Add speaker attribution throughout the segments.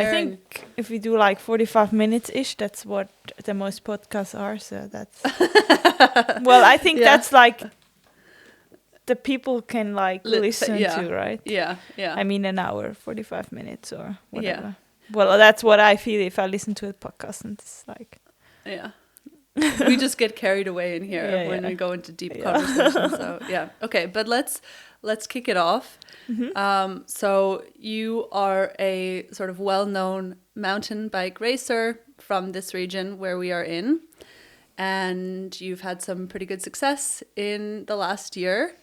Speaker 1: I think if we do like 45 minutes ish, that's what the most podcasts are. So that's well, I think that's like the people can like listen to, right?
Speaker 2: Yeah.
Speaker 1: I mean, an hour, 45 minutes or whatever. Yeah. Well, that's what I feel if I listen to a podcast, and it's like,
Speaker 2: we just get carried away in here when we go into deep conversations. So okay, but let's kick it off. Mm-hmm. So you are a sort of well-known mountain bike racer from this region where we are in, and you've had some pretty good success in the last year.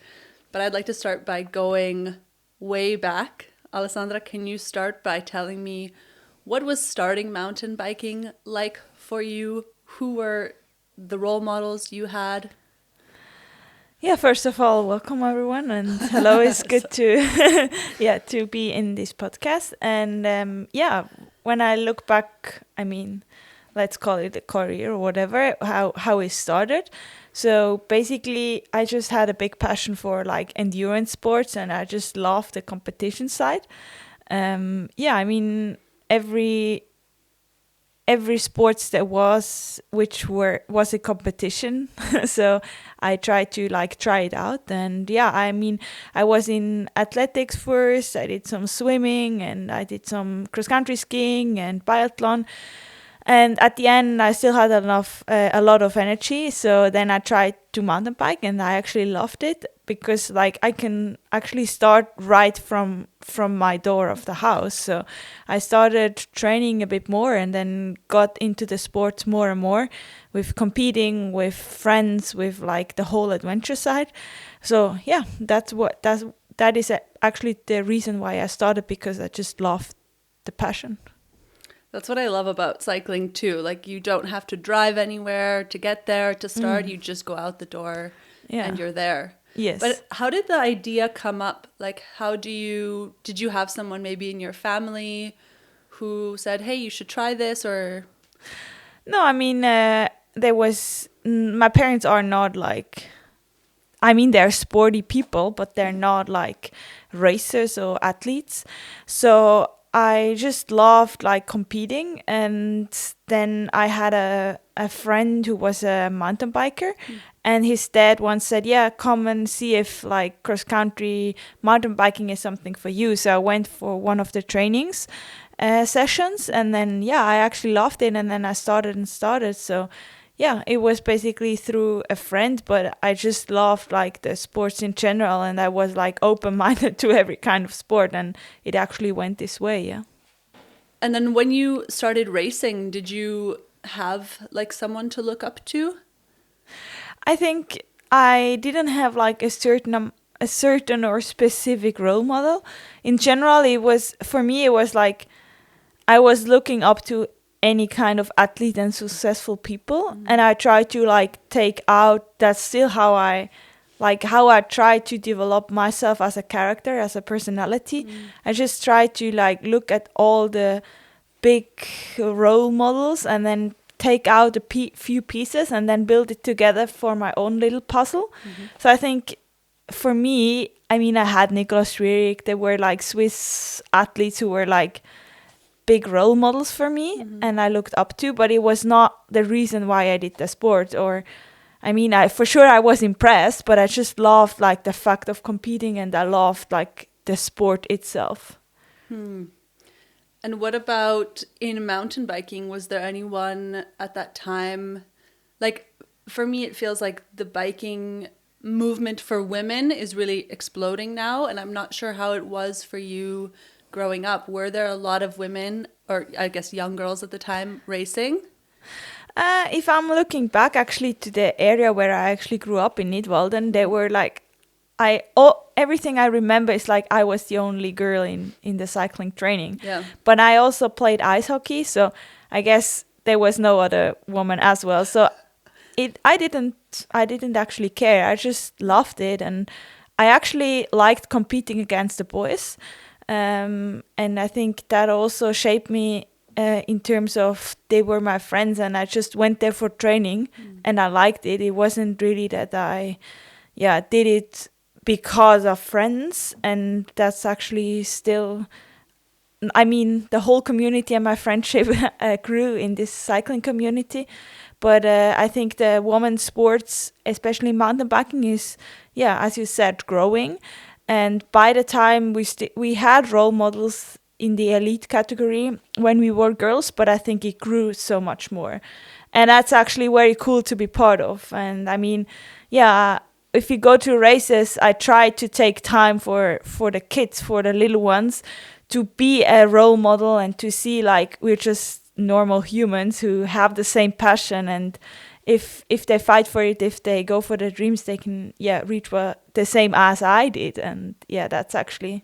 Speaker 2: But I'd like to start by going way back. Alessandra, can you start by telling me what was starting mountain biking like for you? Who were the role models you had?
Speaker 1: Yeah, first of all, welcome everyone, and hello. It's good to be in this podcast. And when I look back, I mean, let's call it a career or whatever, how it started. So basically, I just had a big passion for like endurance sports, and I just loved the competition side. I mean, every sports that was a competition. So I tried to like try it out. And I mean, I was in athletics first. I did some swimming, and I did some cross-country skiing and biathlon. And at the end, I still had a lot of energy. So then I tried to mountain bike, and I actually loved it because like I can actually start right from my door of the house. So I started training a bit more, and then got into the sports more and more, with competing with friends, with like the whole adventure side. So that is actually the reason why I started, because I just loved the passion.
Speaker 2: That's what I love about cycling too. Like, you don't have to drive anywhere to get there, to start. You just go out the door and you're there.
Speaker 1: Yes.
Speaker 2: But how did the idea come up? Like, did you have someone maybe in your family who said, hey, you should try this? Or
Speaker 1: no, I mean, my parents are not like, I mean, they're sporty people, but they're not like racers or athletes. So I just loved like competing. And then I had a friend who was a mountain biker, and his dad once said, come and see if like cross-country mountain biking is something for you. So I went for one of the trainings sessions, and then I actually loved it, and then I started. So it was basically through a friend, but I just loved like the sports in general, and I was like open-minded to every kind of sport, and it actually went this way.
Speaker 2: And then when you started racing, did you have like someone to look up to?
Speaker 1: I think I didn't have like a certain or specific role model. In general, it was like I was looking up to any kind of athlete and successful people, and I try to like take out, that's still how I try to develop myself as a character, as a personality. I just try to like look at all the big role models, and then take out a few pieces, and then build it together for my own little puzzle. So I think for me, I mean, I had Nicolas Schwierig. They were like Swiss athletes who were like big role models for me, and I looked up to, but it was not the reason why I did the sport. Or I mean, I was impressed, but I just loved like the fact of competing, and I loved like the sport itself.
Speaker 2: And what about in mountain biking? Was there anyone at that time? Like, for me, it feels like the biking movement for women is really exploding now, and I'm not sure how it was for you growing up. Were there a lot of women, or I guess young girls at the time, racing?
Speaker 1: If I'm looking back actually to the area where I actually grew up in Nidwalden, they were like, everything I remember is like I was the only girl in the cycling training.
Speaker 2: Yeah.
Speaker 1: But I also played ice hockey, so I guess there was no other woman as well. So I didn't actually care. I just loved it, and I actually liked competing against the boys. And I think that also shaped me in terms of they were my friends, and I just went there for training, and I liked it. It wasn't really that I did it because of friends, and that's actually still I mean, the whole community and my friendship grew in this cycling community. But I think the women's sports, especially mountain biking, is, yeah, as you said, growing. And by the time we had role models in the elite category when we were girls, but I think it grew so much more. And that's actually very cool to be part of. And I mean, yeah, if you go to races, I try to take time for the kids, for the little ones, to be a role model and to see like we're just normal humans who have the same passion, and if they fight for it, if they go for their dreams, they can reach the same as I did. And that's actually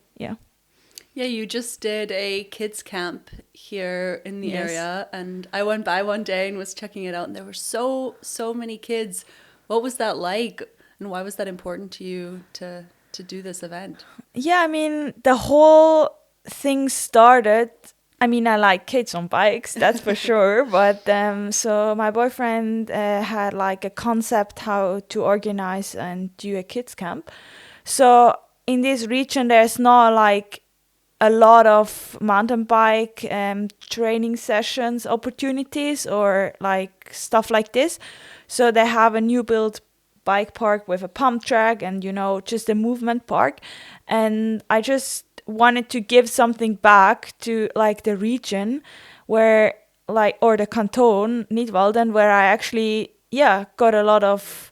Speaker 2: you just did a kids camp here in the area, and I went by one day and was checking it out, and there were so many kids. What was that like, and why was that important to you to do this event?
Speaker 1: I mean, the whole thing started, I mean, I like kids on bikes, that's for sure. But so my boyfriend had like a concept how to organize and do a kids camp. So in this region, there's not like a lot of mountain bike training sessions opportunities or like stuff like this. So they have a new built bike park with a pump track and, just a movement park. And I just wanted to give something back to like the region where or the Kanton Nidwalden, where I actually got a lot of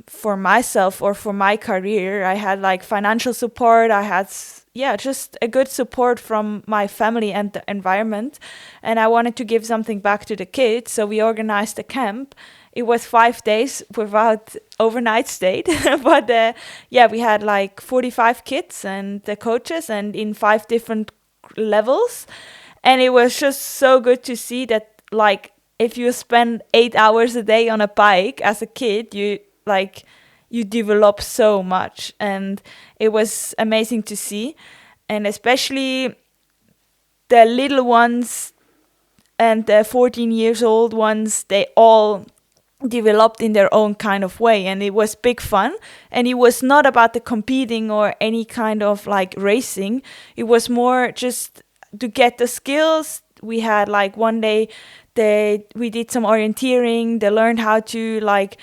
Speaker 1: for myself or for my career. I had like financial support, I had just a good support from my family and the environment, and I wanted to give something back to the kids. So we organized a camp. It was 5 days without overnight stay. But we had like 45 kids and the coaches, and in 5 different levels. And it was just so good to see that, like, if you spend 8 hours a day on a bike as a kid, you develop so much. And it was amazing to see. And especially the little ones and the 14 years old ones, they all developed in their own kind of way, and it was big fun. And it was not about the competing or any kind of like racing. It was more just to get the skills. We had like one day we did some orienteering. They learned how to like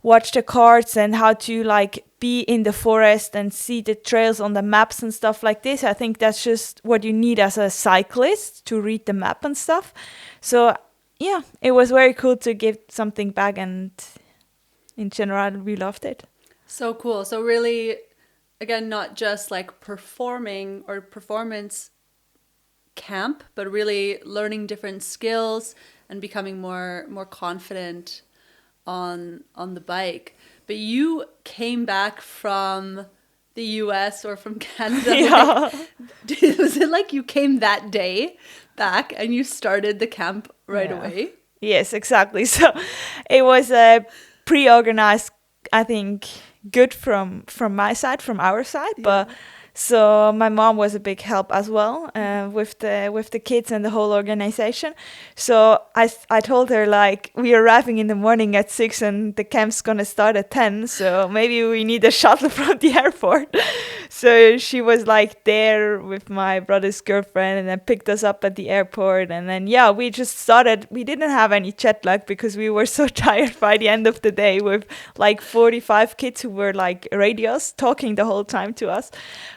Speaker 1: watch the carts and how to like be in the forest and see the trails on the maps and stuff like this. I think that's just what you need as a cyclist, to read the map and stuff. So it was very cool to give something back, and in general, we loved it.
Speaker 2: So cool. So really, again, not just like performing or performance camp, but really learning different skills and becoming more confident on the bike. But you came back from the US or from Canada.
Speaker 1: Yeah.
Speaker 2: Was it like you came that day back and you started the camp right away?
Speaker 1: Yes, exactly. So it was pre-organized, I think, good from my side, from our side. But so my mom was a big help as well with the kids and the whole organization. So I told her, like, we're arriving in the morning at 6 and the camp's gonna start at 10. So maybe we need a shuttle from the airport. So she was like there with my brother's girlfriend and then picked us up at the airport. And then we just started. We didn't have any jet lag because we were so tired by the end of the day with like 45 kids who were like radios talking the whole time to us.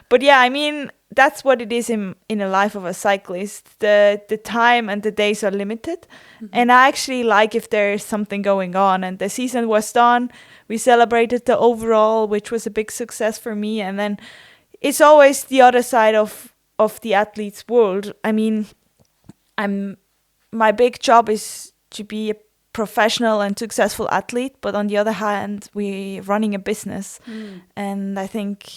Speaker 1: But I mean, that's what it is in a life of a cyclist. The time and the days are limited. Mm-hmm. And I actually like if there is something going on. And the season was done. We celebrated the overall, which was a big success for me. And then it's always the other side of the athlete's world. I mean, my big job is to be a professional and successful athlete, but on the other hand, we're running a business. And I think,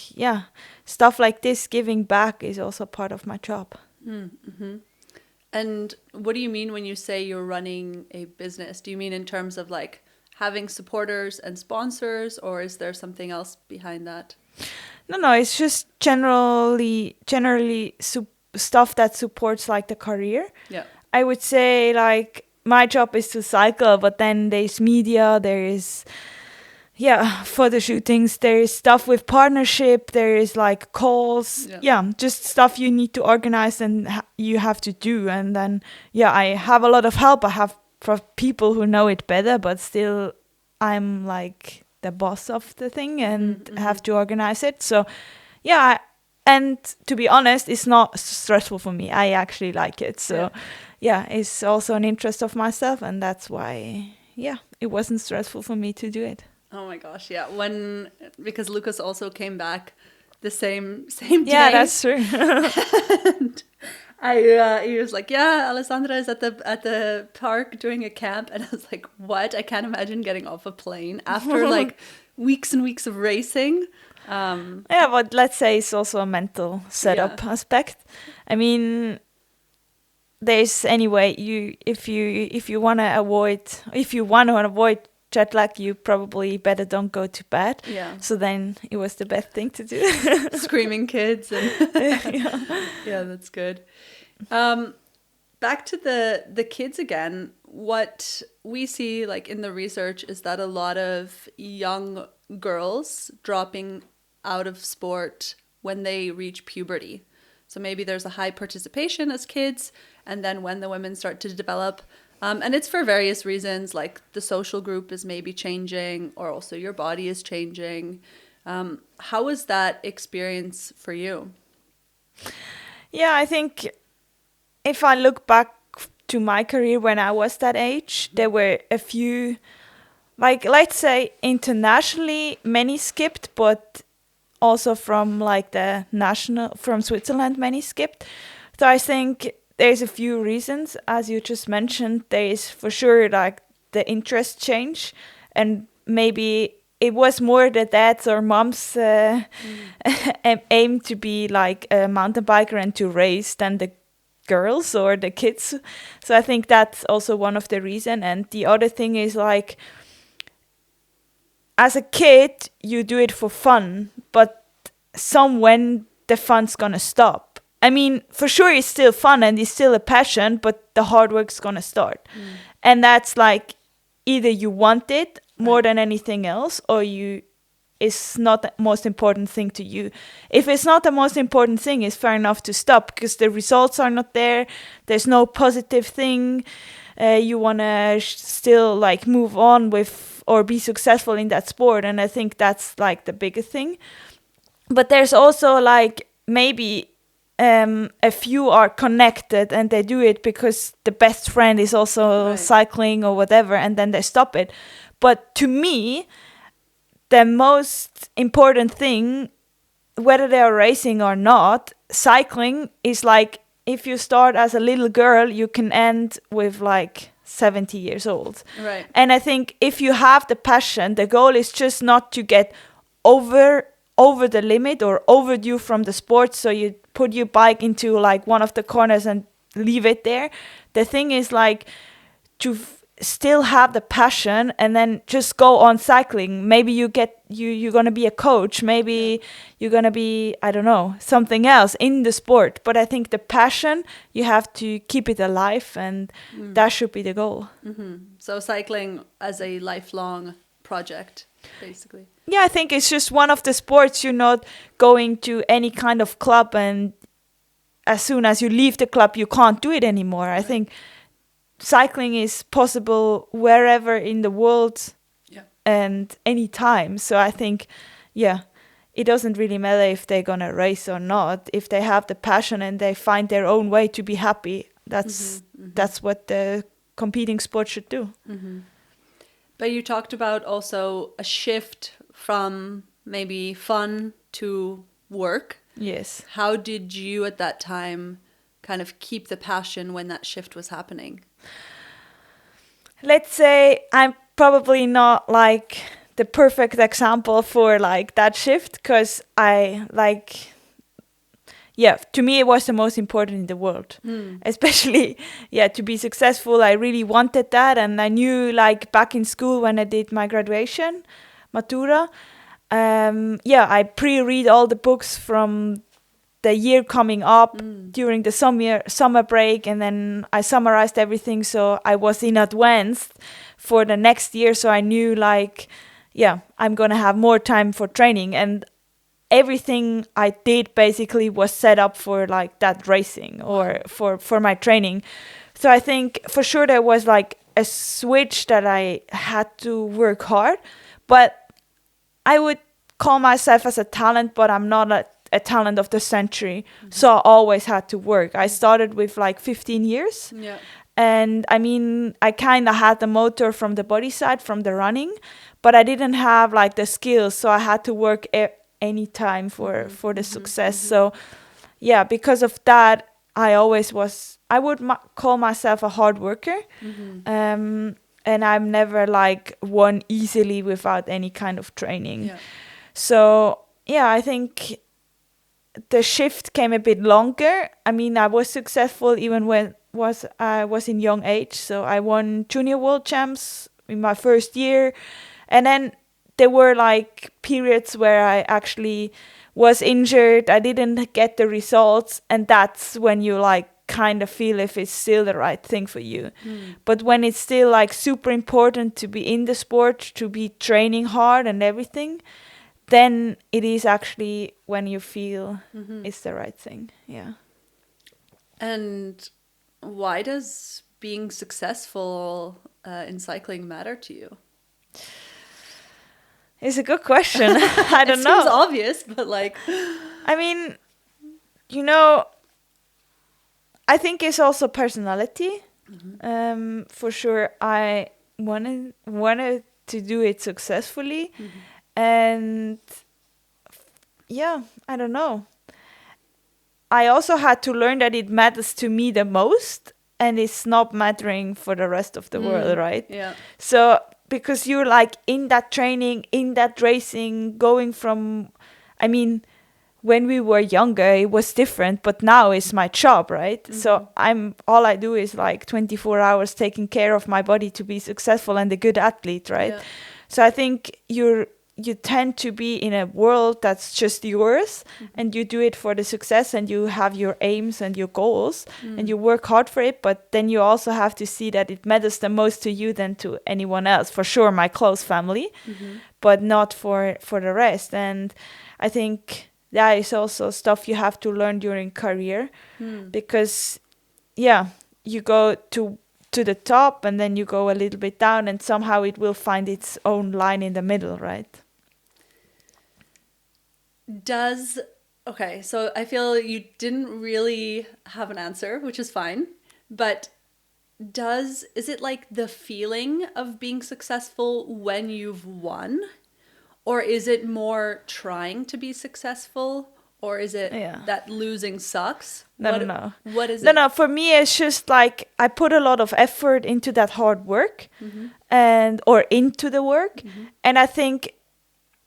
Speaker 1: stuff like this, giving back, is also part of my job.
Speaker 2: Mm-hmm. And what do you mean when you say you're running a business? Do you mean in terms of like having supporters and sponsors, or is there something else behind that?
Speaker 1: No, it's just generally stuff that supports like the career. Yeah, I would say like my job is to cycle, but then there's media, there is photo shootings. There is stuff with partnership. There is like calls. Just stuff you need to organize and you have to do. And then I have a lot of help. I have for people who know it better, but still I'm like the boss of the thing and have to organize it. So and to be honest, it's not stressful for me. I actually like it. So it's also an interest of myself, and that's why it wasn't stressful for me to do it.
Speaker 2: Oh my gosh, yeah. Because Lucas also came back the same day.
Speaker 1: Yeah, that's true.
Speaker 2: And he was like, "Yeah, Alessandra is at the park doing a camp," and I was like, "What? I can't imagine getting off a plane after like weeks and weeks of racing."
Speaker 1: But let's say it's also a mental setup aspect. I mean, there's anyway if you want to avoid jet lag, you probably better don't go to bed.
Speaker 2: Yeah.
Speaker 1: So then it was the best thing to do.
Speaker 2: Screaming kids. And yeah, that's good. Back to the kids again. What we see like in the research is that a lot of young girls dropping out of sport when they reach puberty. So maybe there's a high participation as kids, and then when the women start to develop, and it's for various reasons, like the social group is maybe changing, or also your body is changing. How was that experience for you?
Speaker 1: Yeah, I think if I look back to my career when I was that age, there were a few, like let's say internationally, many skipped, but also from like from Switzerland, many skipped. So I think there's a few reasons, as you just mentioned. There is for sure like the interest change, and maybe it was more the dads or moms aim to be like a mountain biker and to race than the girls or the kids. So I think that's also one of the reasons. And the other thing is like, as a kid, you do it for fun, but when the fun's gonna stop. I mean, for sure it's still fun and it's still a passion, but the hard work's gonna start. And that's like, either you want it more than anything else, or it's not the most important thing to you. If it's not the most important thing, it's fair enough to stop, because the results are not there. There's no positive thing. You want to still like move on with or be successful in that sport. And I think that's like the biggest thing. But there's also like maybe a few are connected and they do it because the best friend is also cycling or whatever, and then they stop it. But to me, the most important thing, whether they are racing or not, cycling is like, if you start as a little girl, you can end with like 70 years old.
Speaker 2: Right.
Speaker 1: And I think if you have the passion, the goal is just not to get over the limit or overdue from the sport, so you put your bike into like one of the corners and leave it there. The thing is like to still have the passion and then just go on cycling. Maybe you're gonna be a coach, maybe you're gonna be, I don't know, something else in the sport, but I think the passion, you have to keep it alive, and that should be the goal.
Speaker 2: So cycling as a lifelong project, basically.
Speaker 1: Yeah, I think it's just one of the sports. You're not going to any kind of club and as soon as you leave the club you can't do it anymore. I think cycling is possible wherever in the world and any time. So I think, it doesn't really matter if they're gonna race or not. If they have the passion and they find their own way to be happy, that's what the competing sport should do.
Speaker 2: But you talked about also a shift from maybe fun to work.
Speaker 1: Yes.
Speaker 2: How did you at that time kind of keep the passion when that shift was happening?
Speaker 1: Let's say I'm probably not like the perfect example for like that shift, because I like, to me it was the most important in the world, especially to be successful. I really wanted that, and I knew like back in school when I did my graduation, Matura, I pre-read all the books from the year coming up during the summer break, and then I summarized everything, so I was in advance for the next year. So I knew like, I'm going to have more time for training. And everything I did basically was set up for like that racing or for my training. So I think for sure there was like a switch that I had to work hard, but I would call myself as a talent, but I'm not a talent of the century. So I always had to work. I started with like 15 years.
Speaker 2: Yeah.
Speaker 1: And I mean, I kind of had the motor from the body side, from the running, but I didn't have like the skills. So I had to work any time for the success. So yeah, because of that, I would call myself a hard worker. And I'm never like won easily without any kind of training.
Speaker 2: Yeah.
Speaker 1: So yeah, I think the shift came a bit longer. I mean, I was successful even when I was in young age. So I won junior world champs in my first year. And then there were like periods where I actually was injured. I didn't get the results. And that's when you like kind of feel if it's still the right thing for you. But when it's still like super important to be in the sport, to be training hard and everything, then it is actually when you feel it's the right thing. Yeah.
Speaker 2: And why does being successful in cycling matter to you?
Speaker 1: It's a good question. I don't know.
Speaker 2: It seems obvious, but like...
Speaker 1: I mean, you know, I think it's also personality. For sure, I wanted to do it successfully. And yeah, I don't know. I also had to learn that it matters to me the most and it's not mattering for the rest of the world, right?
Speaker 2: Yeah.
Speaker 1: So because you're like in that training, in that racing, going from, I mean, when we were younger, it was different, but now it's my job, right? So all I do is like 24 hours taking care of my body to be successful and a good athlete, right?
Speaker 2: Yeah.
Speaker 1: So I think you tend to be in a world that's just yours and you do it for the success and you have your aims and your goals and you work hard for it, but then you also have to see that it matters the most to you than to anyone else. For sure, my close family, but not for the rest. And I think that is also stuff you have to learn during career because, yeah, you go to the top and then you go a little bit down and somehow it will find its own line in the middle, right?
Speaker 2: Okay, so I feel you didn't really have an answer, which is fine, but is it like the feeling of being successful when you've won? Or is it more trying to be successful? Or is it that losing sucks?
Speaker 1: No.
Speaker 2: What is it?
Speaker 1: No, for me, it's just like I put a lot of effort into that hard work or into the work. And I think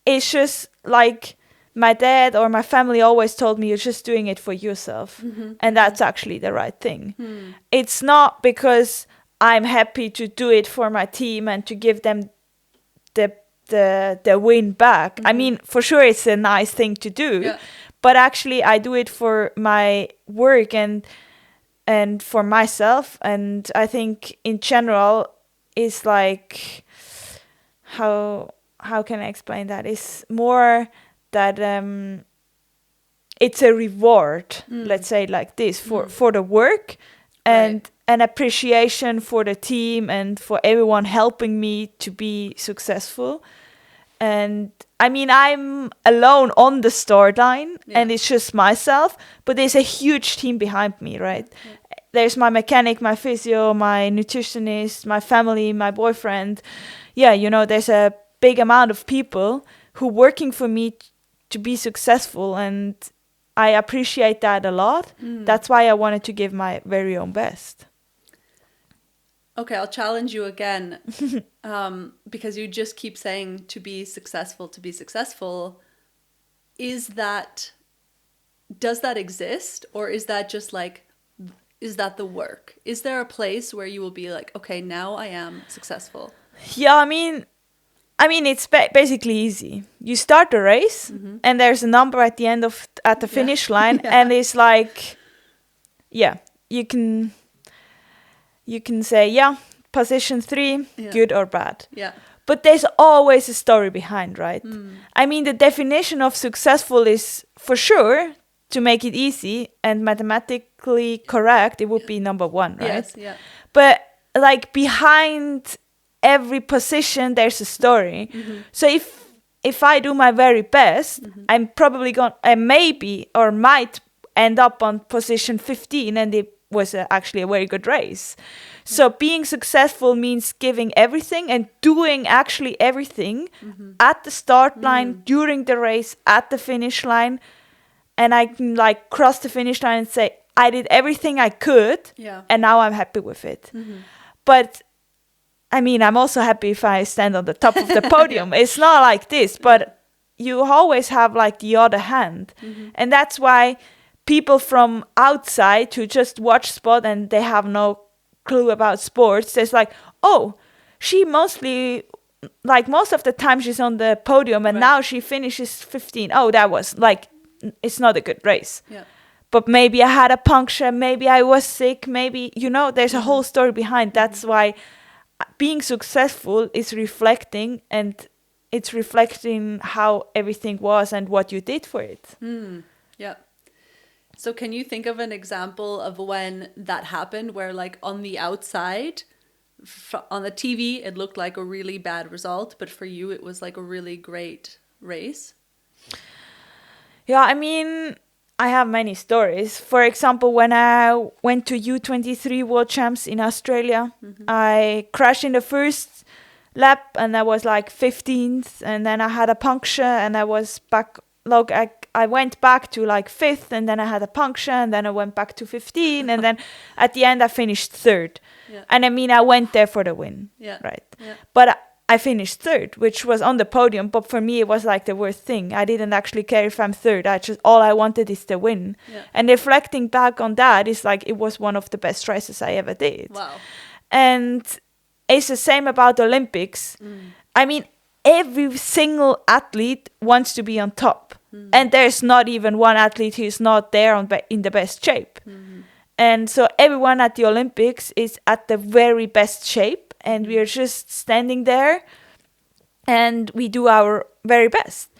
Speaker 1: it's just like my dad or my family always told me, you're just doing it for yourself. And that's actually the right thing. It's not because I'm happy to do it for my team and to give them the win back. I mean, for sure, it's a nice thing to do.
Speaker 2: Yeah.
Speaker 1: But actually, I do it for my work and for myself. And I think in general, it's like, how can I explain that? It's more that it's a reward, let's say like this, for the work and an appreciation for the team and for everyone helping me to be successful. And I mean, I'm alone on the start line and it's just myself, but there's a huge team behind me, right? There's my mechanic, my physio, my nutritionist, my family, my boyfriend. Yeah, you know, there's a big amount of people who are working for me to be successful, and I appreciate that a lot. That's why I wanted to give my very own best.
Speaker 2: Okay, I'll challenge you again, because you just keep saying to be successful, to be successful. Does that exist, or is that just like, is that the work? Is there a place where you will be like, okay, now I am successful?
Speaker 1: Yeah, I mean, it's basically easy. You start the race, and there's a number at the end at the finish line, and it's like, you can say, position 3, good or bad.
Speaker 2: Yeah.
Speaker 1: But there's always a story behind, right? I mean, the definition of successful is for sure, to make it easy and mathematically correct, it would be number one, right?
Speaker 2: Yes, yeah.
Speaker 1: But like behind every position, there's a story. So if I do my very best, I'm probably maybe or might end up on position 15, and it was actually a very good race. So being successful means giving everything and doing actually everything at the start line, during the race, at the finish line. And I can like cross the finish line and say, I did everything I could, and now I'm happy with it. But I mean, I'm also happy if I stand on the top of the podium. It's not like this, but you always have like the other hand. And that's why people from outside who just watch sport and they have no clue about sports, it's like, oh, she mostly, like most of the time she's on the podium and now she finishes 15. Oh, that was like, it's not a good race. But maybe I had a puncture, maybe I was sick, maybe, you know, there's a whole story behind. That's why being successful is reflecting, and it's reflecting how everything was and what you did for it.
Speaker 2: Yeah. So can you think of an example of when that happened, where like on the outside, on the TV, it looked like a really bad result, but for you, it was like a really great race?
Speaker 1: Yeah, I mean, I have many stories. For example, when I went to U23 World Champs in Australia, I crashed in the first lap and I was like 15th, and then I had a puncture and I was back. Like I went back to like 5th, and then I had a puncture, and then I went back to 15, and then at the end I finished 3rd. And I mean, I went there for the win, right? But I finished 3rd, which was on the podium, but for me it was like the worst thing. I didn't actually care if I'm 3rd. All I wanted is the win. And reflecting back on that is like, it was one of the best races I ever did.
Speaker 2: Wow.
Speaker 1: And it's the same about Olympics. I mean, every single athlete wants to be on top. And there's not even one athlete who's not there in the best shape. And so everyone at the Olympics is at the very best shape. And we are just standing there and we do our very best.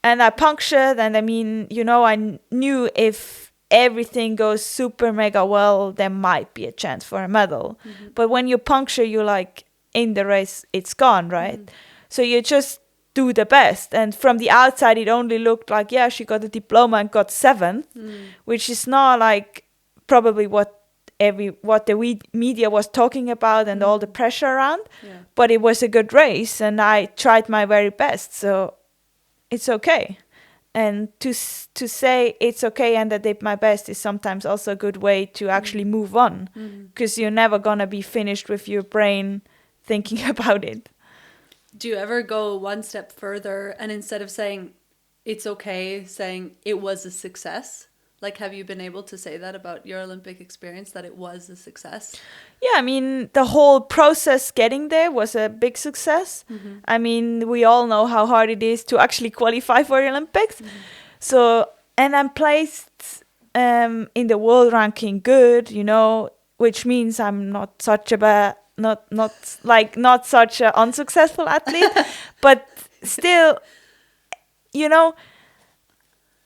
Speaker 1: And I punctured, and I mean, you know, I knew if everything goes super mega well, there might be a chance for a medal. But when you puncture, you're like, in the race, it's gone, right? So you just do the best. And from the outside, it only looked like, yeah, she got a diploma and got 7th, which is not like probably what the media was talking about and all the pressure around. But it was a good race and I tried my very best, so it's okay. And to say it's okay and I did my best is sometimes also a good way to actually move on, because you're never gonna be finished with your brain thinking about it.
Speaker 2: Do you ever go one step further and instead of saying it's okay, saying it was a success? Like, have you been able to say that about your Olympic experience, that it was a success?
Speaker 1: Yeah, I mean, the whole process getting there was a big success. I mean, we all know how hard it is to actually qualify for the Olympics. So, and I'm placed in the world ranking good, you know, which means I'm not such a not such an unsuccessful athlete, but still, you know,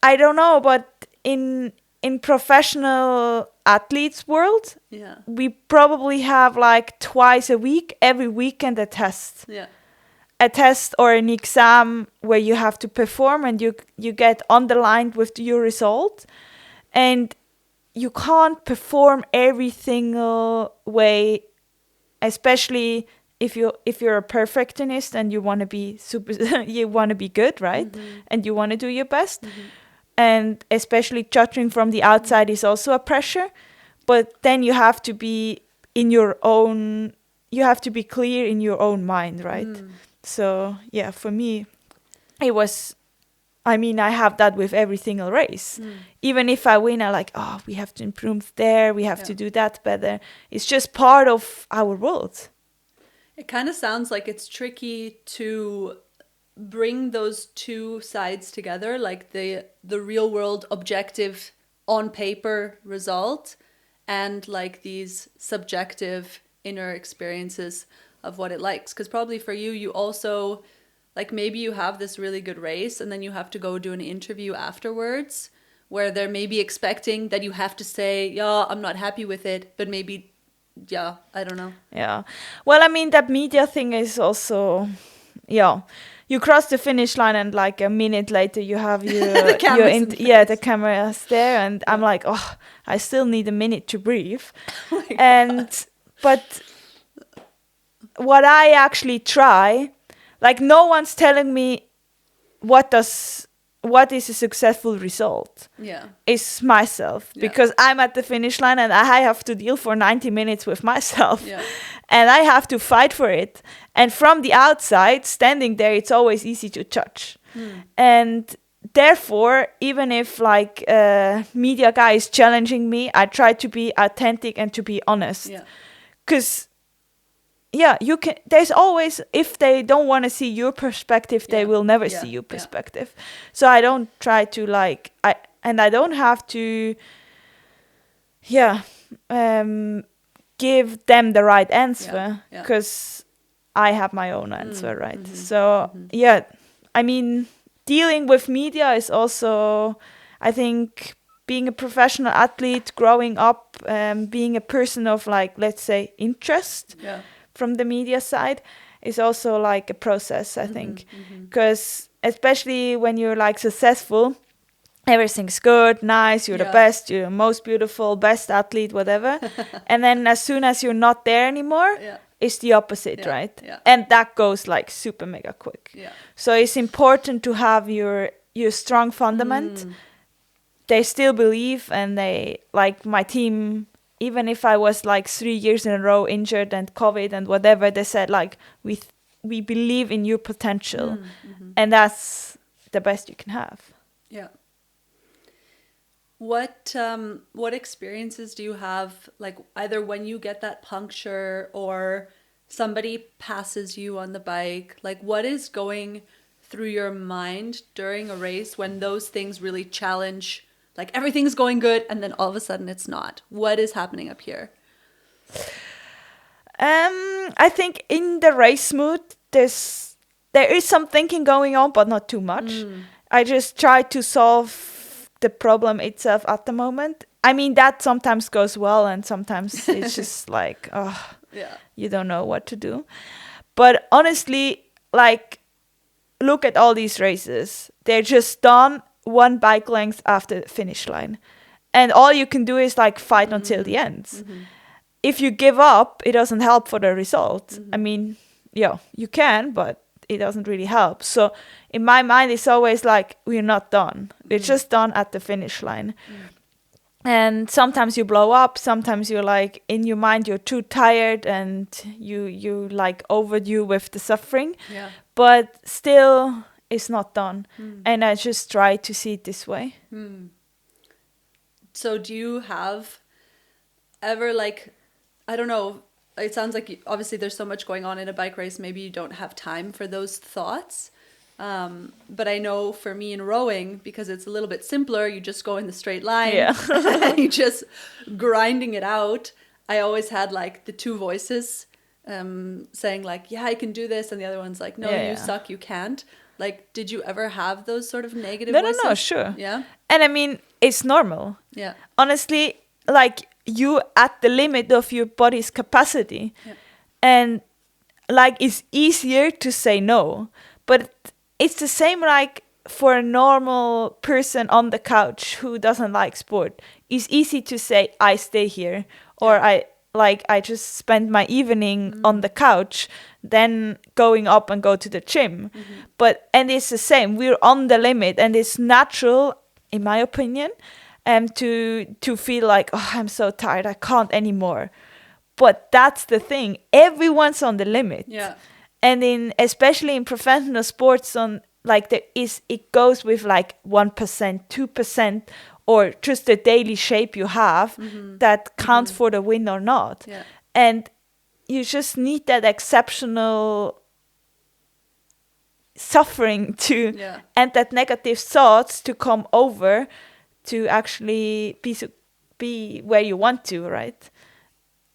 Speaker 1: I don't know, but in professional athletes world, we probably have like twice a week, every weekend, a test. A test or an exam where you have to perform and you get underlined with your result, and you can't perform every single way, especially if you're a perfectionist and you want to be you want to be good, right? And you want to do your best. And especially judging from the outside is also a pressure, but then you have to be clear in your own mind, right? So yeah, for me it was, I mean, I have that with every single race. Even if I win, I like, oh, we have to improve there, we have to do that better. It's just part of our world.
Speaker 2: It kind of sounds like it's tricky to bring those two sides together, like the real world objective on paper result and like these subjective inner experiences of what it likes. Because probably for you, you also, like maybe you have this really good race and then you have to go do an interview afterwards where they're maybe expecting that you have to say, yeah, I'm not happy with it, but maybe, yeah, I don't know.
Speaker 1: Yeah. Well, I mean, that media thing is also, yeah. You cross the finish line and like a minute later you have your, the camera's there and I'm like, oh, I still need a minute to breathe.
Speaker 2: Oh
Speaker 1: but what I actually try, like no one's telling me what is a successful result.
Speaker 2: Yeah.
Speaker 1: It's myself because I'm at the finish line and I have to deal for 90 minutes with myself.
Speaker 2: Yeah.
Speaker 1: And I have to fight for it. And from the outside, standing there, it's always easy to judge. And therefore, even if like a media guy is challenging me, I try to be authentic and to be honest. Because you can. There's always, if they don't want to see your perspective, they will never see your perspective. So I don't try to like I don't have to. Give them the right answer because I have my own answer, right? So I mean, dealing with media is also, I think, being a professional athlete, growing up, being a person of like, let's say, interest from the media side is also like a process, I think, because especially when you're like successful, everything's good, nice, you're the best, you're the most beautiful, best athlete, whatever. And then as soon as you're not there anymore, it's the opposite, right? And that goes like super mega quick. So it's important to have your strong fundament. They still believe and they, like my team, even if I was like 3 years in a row injured and COVID and whatever, they said like, we believe in your potential. And that's the best you can have.
Speaker 2: Yeah. What experiences do you have, like either when you get that puncture or somebody passes you on the bike, like what is going through your mind during a race when those things really challenge, like everything's going good and then all of a sudden it's not? What is happening up here?
Speaker 1: I think in the race mood there is some thinking going on, but not too much. I just try to solve the problem itself at the moment. I mean, that sometimes goes well and sometimes it's just like, you don't know what to do. But honestly, like, look at all these races. They're just done one bike length after the finish line. And all you can do is like fight until the end. If you give up, it doesn't help for the result. I mean, you can, but it doesn't really help. So in my mind, it's always like, we're not done. We're just done at the finish line. And sometimes you blow up. Sometimes you're like, in your mind, you're too tired and you like overdue with the suffering. But still, it's not done. And I just try to see it this way.
Speaker 2: So do you have ever like, I don't know, it sounds like obviously there's so much going on in a bike race. Maybe you don't have time for those thoughts. But I know for me in rowing, because it's a little bit simpler, you just go in the straight line and you just grinding it out. I always had like the two voices saying like, yeah, I can do this. And the other one's like, no, you suck, you can't. Like, did you ever have those sort of negative voices?
Speaker 1: No, sure.
Speaker 2: Yeah.
Speaker 1: And I mean, it's normal.
Speaker 2: Yeah.
Speaker 1: Honestly, like, you at the limit of your body's capacity. And like, it's easier to say no. But it's the same like for a normal person on the couch who doesn't like sport. It's easy to say, I stay here. Or I just spend my evening on the couch, then going up and go to the gym. And it's the same. We're on the limit and it's natural, in my opinion, to feel like, oh, I'm so tired, I can't anymore. But that's the thing. Everyone's on the limit. And especially in professional sports, it goes with like 1%, 2%, or just the daily shape you have that counts for the win or not. And you just need that exceptional suffering and that negative thoughts to come over to actually be where you want to, right?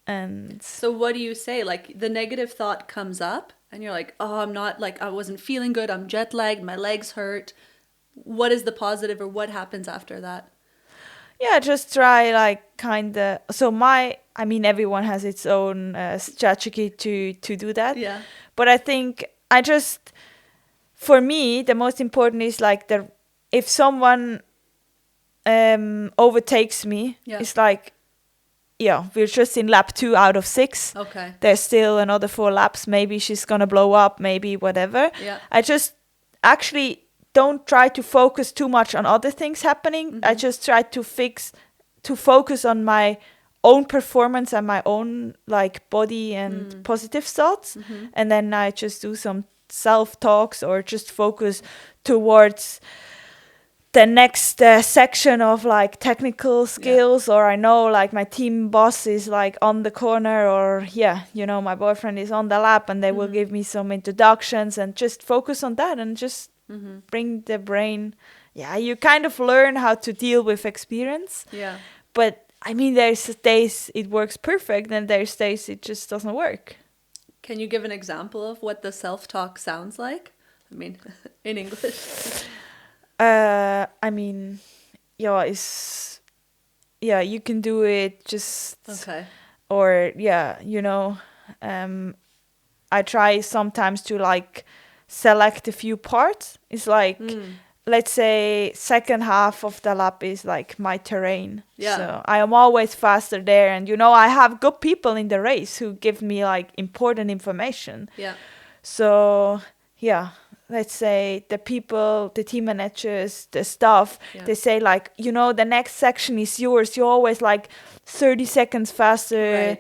Speaker 1: And
Speaker 2: so what do you say? Like the negative thought comes up and you're like, oh, I'm not like, I wasn't feeling good. I'm jet lagged. My legs hurt. What is the positive or what happens after that?
Speaker 1: yeah, just try like kind of. So I mean, everyone has its own strategy to do that.
Speaker 2: Yeah.
Speaker 1: But I think for me, the most important is like if someone overtakes me, it's like, yeah, we're just in lap 2 out of 6.
Speaker 2: Okay.
Speaker 1: There's still another 4 laps. Maybe she's gonna blow up, maybe whatever.
Speaker 2: Yeah.
Speaker 1: I just actually don't try to focus too much on other things happening. I just try to focus on my own performance and my own like body and positive thoughts. And then I just do some self-talks or just focus towards the next section of like technical skills, or I know like my team boss is like on the corner, or my boyfriend is on the lap and they will give me some introductions, and just focus on that and just bring the brain. You kind of learn how to deal with experience. But I mean, there's days it works perfect and there's days it just doesn't work.
Speaker 2: Can you give an example of what the self-talk sounds like? I mean, in English.
Speaker 1: I mean, you can do it just.
Speaker 2: Okay.
Speaker 1: Or I try sometimes to like select a few parts. It's like, let's say second half of the lap is like my terrain. So I am always faster there, and I have good people in the race who give me like important information. So let's say the people, the team managers, the staff, they say like, the next section is yours. You're always like 30 seconds faster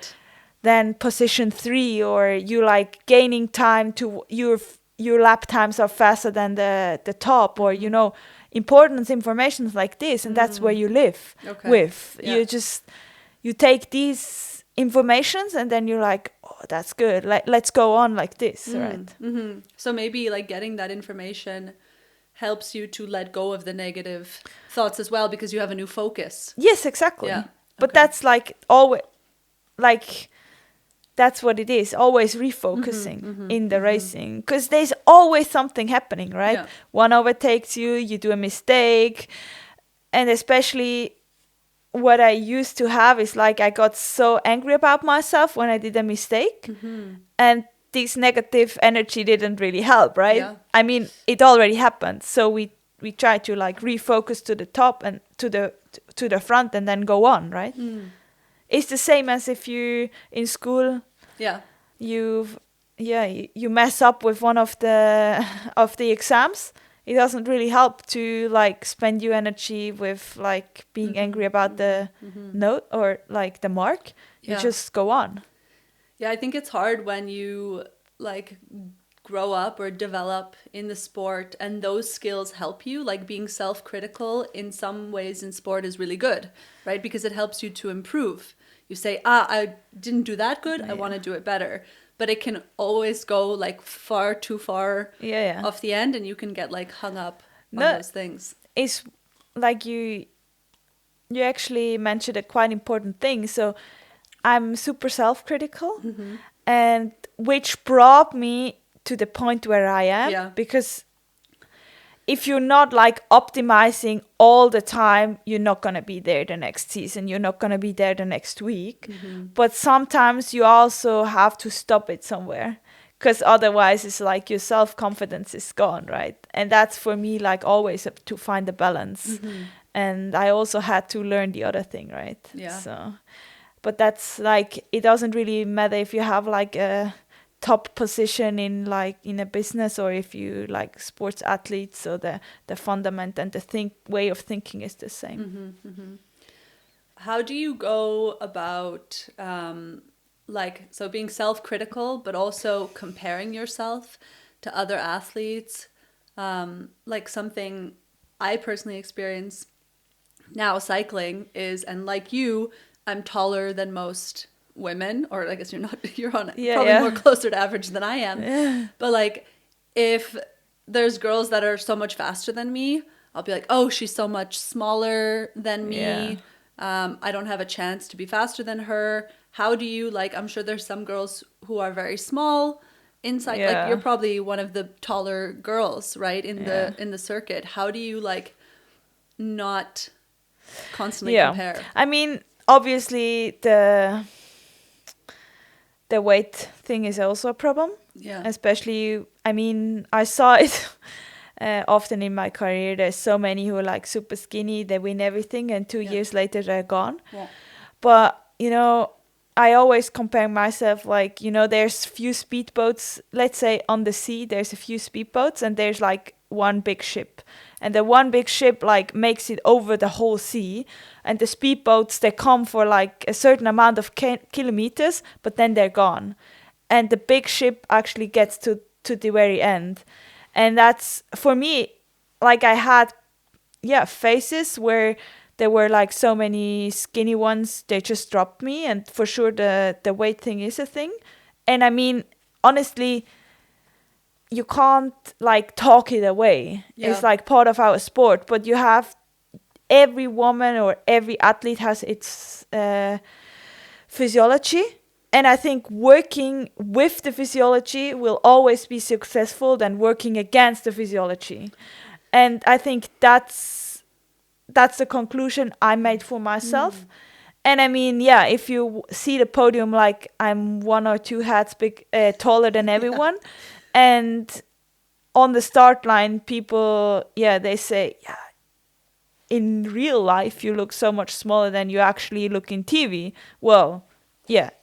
Speaker 1: than position 3, or you like gaining time to your lap times are faster than the top, or important information like this, and that's where you live with. You take these informations and then you're like, oh, that's good, let's go on like this. Right.
Speaker 2: So maybe like getting that information helps you to let go of the negative thoughts as well, because you have a new focus.
Speaker 1: Yes, exactly. But that's like always, like that's what it is, always refocusing in the racing, because there's always something happening, right? One overtakes you do a mistake. And especially what I used to have is like, I got so angry about myself when I did a mistake, and this negative energy didn't really help, right? I mean, it already happened, so we try to like refocus to the top and to the front and then go on, right? It's the same as if you in school you mess up with one of the exams. It doesn't really help to like spend your energy with like being angry about the note or like the mark. You just go on.
Speaker 2: I think it's hard when you like grow up or develop in the sport and those skills help you. Like being self-critical in some ways in sport is really good, right? Because it helps you to improve. You say, I didn't do that good, I want to do it better. But it can always go like far too far off the end, and you can get like hung up on those things.
Speaker 1: It's like you actually mentioned a quite important thing. So I'm super self-critical, and which brought me to the point where I am, because if you're not like optimizing all the time, you're not going to be there the next season. You're not going to be there the next week. But sometimes you also have to stop it somewhere, because otherwise it's like your self-confidence is gone, right? And that's for me like always to find a balance. And I also had to learn the other thing, right? So, but that's like, it doesn't really matter if you have like a top position in a business, or if you like sports athletes. So the fundament and the way of thinking is the same.
Speaker 2: How do you go about so being self-critical but also comparing yourself to other athletes? Like something I personally experience now cycling is, and like you, I'm taller than most women, or I guess you're not, you're on probably more closer to average than I am. But like if there's girls that are so much faster than me, I'll be like, oh, she's so much smaller than me. I don't have a chance to be faster than her. how do you, like, I'm sure there's some girls who are very small inside, like you're probably one of the taller girls, right, in the circuit. How do you like not constantly compare?
Speaker 1: I mean, obviously the weight thing is also a problem.
Speaker 2: Yeah.
Speaker 1: Especially, I mean, I saw it often in my career. There's so many who are like super skinny, they win everything, and 2 years later they're gone.
Speaker 2: Yeah.
Speaker 1: But, you know, I always compare myself, like, you know, there's few speedboats. Let's say on the sea, there's a few speedboats, and there's like one big ship. And the one big ship like makes it over the whole sea. And the speedboats, they come for like a certain amount of kilometers, but then they're gone. And the big ship actually gets to the very end. And that's, for me, like I had, phases where there were like so many skinny ones, they just dropped me. And for sure the weight thing is a thing. And I mean, honestly, you can't like talk it away. Yeah. It's like part of our sport, but you have, every woman or every athlete has its physiology. And I think working with the physiology will always be successful than working against the physiology. And I think that's the conclusion I made for myself. And I mean, if you see the podium, like I'm 1 or 2 hats big, taller than everyone. And on the start line, people, they say, in real life, you look so much smaller than you actually look in TV. Well,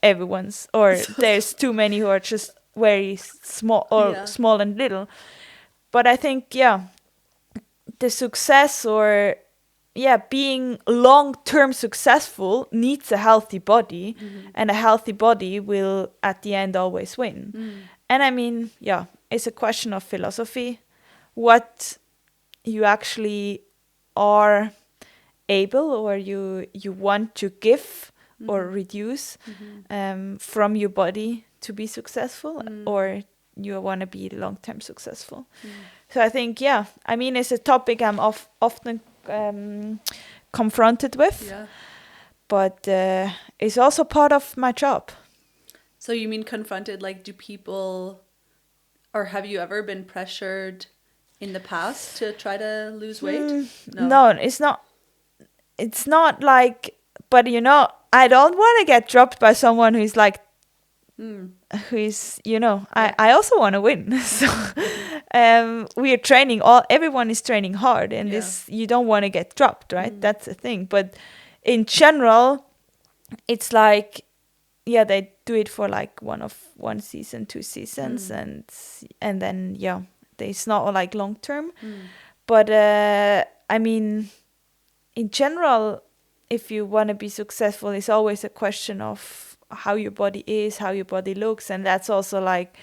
Speaker 1: everyone's, or there's too many who are just very small or small and little. But I think, the success or, being long-term successful needs a healthy body, and a healthy body will, at the end, always win. And I mean, it's a question of philosophy, what you actually are able or you want to give or reduce from your body to be successful, or you want to be long-term successful. So I think, I mean, it's a topic I'm often confronted with, but it's also part of my job.
Speaker 2: So you mean confronted, like, do people, or have you ever been pressured in the past to try to lose weight?
Speaker 1: No, it's not. It's not like, but you know, I don't want to get dropped by someone who's like, who's, you know, I also want to win. So we are training, everyone is training hard, and this, you don't want to get dropped, right? That's the thing. But in general, it's like, they do it for like one season, 2 seasons, and then it's not like long term. But I mean, in general, if you want to be successful, it's always a question of how your body is, how your body looks, and that's also like